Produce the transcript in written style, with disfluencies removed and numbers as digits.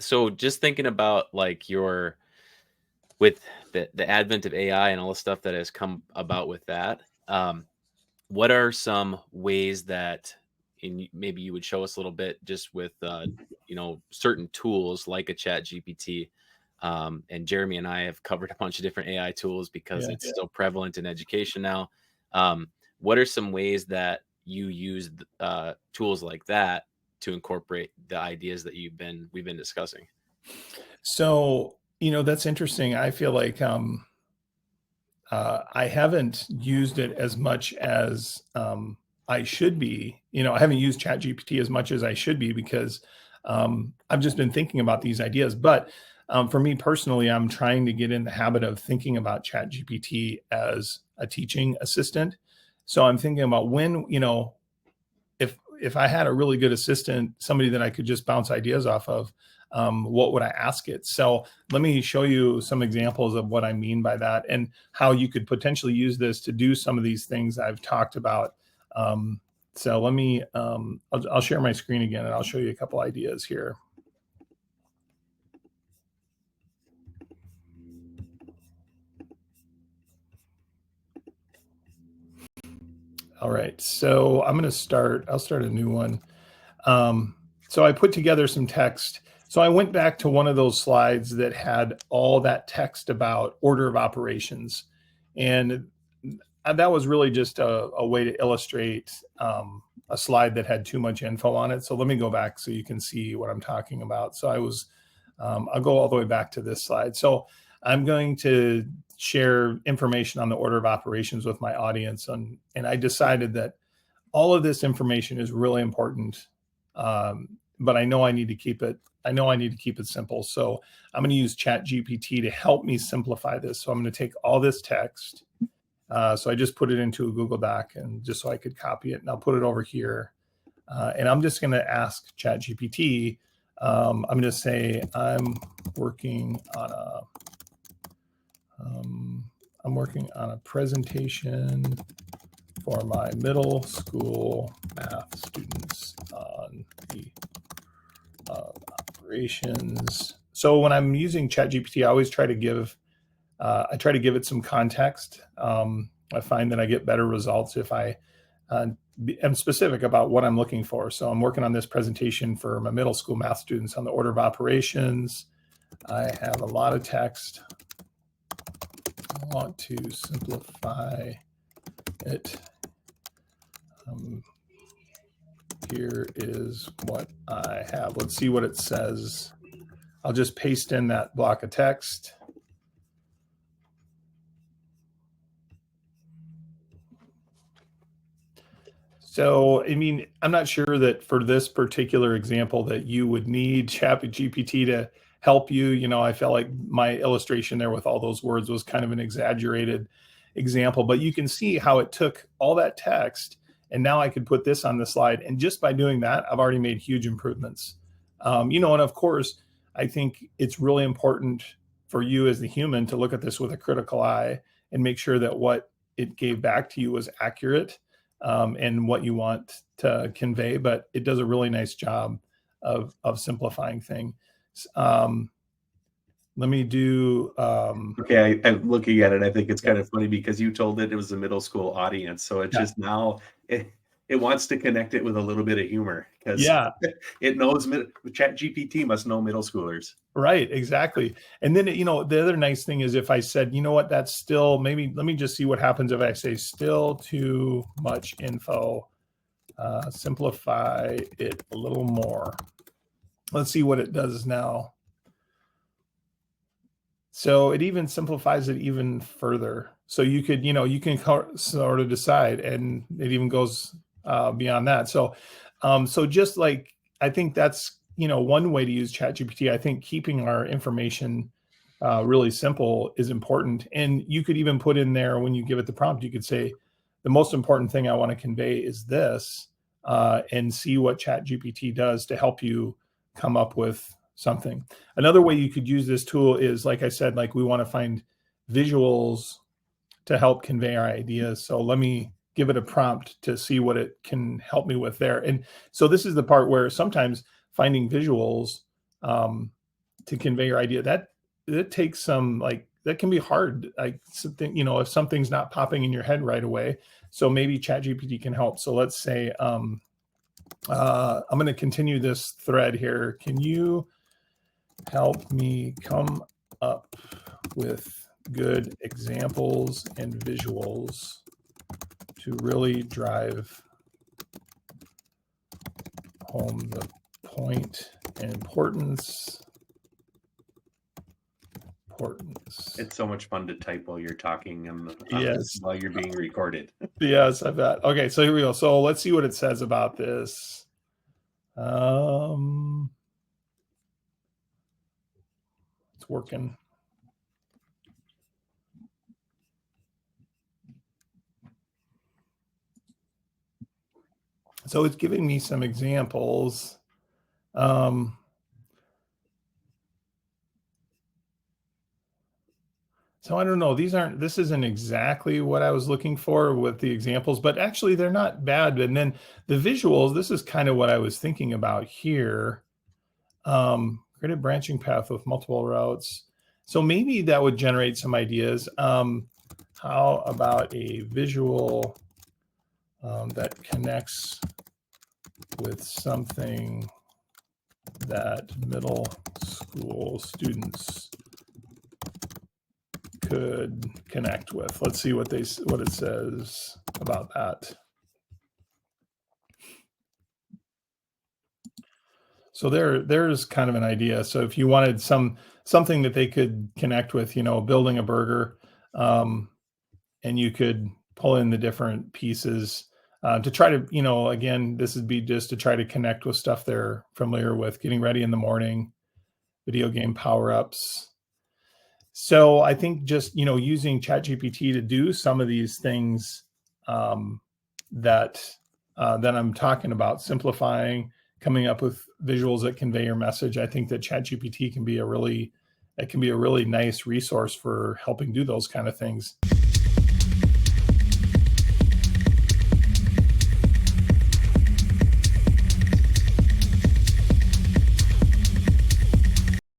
So just thinking about like with the advent of AI and all the stuff that has come about with that, what are some ways that maybe you would show us a little bit just with certain tools like a chat GPT, and Jeremy and I have covered a bunch of different AI tools because it's so prevalent in education now. What are some ways that you use tools like that to incorporate the ideas that we've been discussing? So, that's interesting. I feel like I haven't used it as much as I should be. I haven't used ChatGPT as much as I should be because I've just been thinking about these ideas. But for me personally, I'm trying to get in the habit of thinking about ChatGPT as a teaching assistant. So I'm thinking about when, if I had a really good assistant, somebody that I could just bounce ideas off of, what would I ask it? So let me show you some examples of what I mean by that and how you could potentially use this to do some of these things I've talked about. So let me, I'll share my screen again and I'll show you a couple ideas here. All right, so I'm going to I'll start a new one. So I put together some text. So I went back to one of those slides that had all that text about order of operations. And that was really just a way to illustrate a slide that had too much info on it. So let me go back so you can see what I'm talking about. So I'll go all the way back to this slide. So I'm going to share information on the order of operations with my audience. And I decided that all of this information is really important, but I know I need to keep it simple. So I'm going to use ChatGPT to help me simplify this. So I'm going to take all this text. So I just put it into a Google Doc and just so I could copy it, and I'll put it over here. And I'm just going to ask ChatGPT. I'm going to say I'm working on a presentation for my middle school math students on the operations. So when I'm using ChatGPT, I always try to give it some context. I find that I get better results if I am specific about what I'm looking for. So I'm working on this presentation for my middle school math students on the order of operations. I have a lot of text. I want to simplify it. Here is what I have. Let's see what it says. I'll just paste in that block of text. So, I mean, I'm not sure that for this particular example that you would need ChatGPT to help you. I felt like my illustration there with all those words was kind of an exaggerated example, but you can see how it took all that text and now I could put this on the slide. And just by doing that, I've already made huge improvements. And of course, I think it's really important for you as the human to look at this with a critical eye and make sure that what it gave back to you was accurate and what you want to convey. But it does a really nice job of simplifying things. Let me do. Okay, I'm looking at it. I think it's kind of funny because you told it was a middle school audience, so it just now it wants to connect it with a little bit of humor because it knows ChatGPT must know middle schoolers. Right, exactly. And then the other nice thing is if I said, you know what, that's still maybe. Let me just see what happens if I say still too much info. Simplify it a little more. Let's see what it does now. So it even simplifies it even further. So you can sort of decide, and it even goes beyond that. So just like, I think that's, one way to use ChatGPT. I think keeping our information really simple is important. And you could even put in there, when you give it the prompt, you could say, the most important thing I want to convey is this, and see what ChatGPT does to help you come up with something. Another way you could use this tool is, like I said, like we want to find visuals to help convey our ideas. So let me give it a prompt to see what it can help me with there. And so this is the part where sometimes finding visuals to convey your idea. That takes some, like, that can be hard. Like something, if something's not popping in your head right away. So maybe ChatGPT can help. So let's say I'm going to continue this thread here. Can you help me come up with good examples and visuals to really drive home the point and importance? It's so much fun to type while you're talking and yes, while you're being recorded. Yes, I bet. Okay, so here we go. So let's see what it says about this. It's working. So it's giving me some examples. So I don't know, this isn't exactly what I was looking for with the examples, but actually they're not bad. And then the visuals, this is kind of what I was thinking about here. Create a branching path with multiple routes. So maybe that would generate some ideas. How about a visual that connects with something that middle school students could connect with? Let's see what it says about that. So there's kind of an idea. So if you wanted something that they could connect with, building a burger, and you could pull in the different pieces to try to, again, this would be just to try to connect with stuff they're familiar with, getting ready in the morning, video game power-ups. So I think just, using ChatGPT to do some of these things that I'm talking about, simplifying, coming up with visuals that convey your message. I think that ChatGPT can be a really nice resource for helping do those kind of things.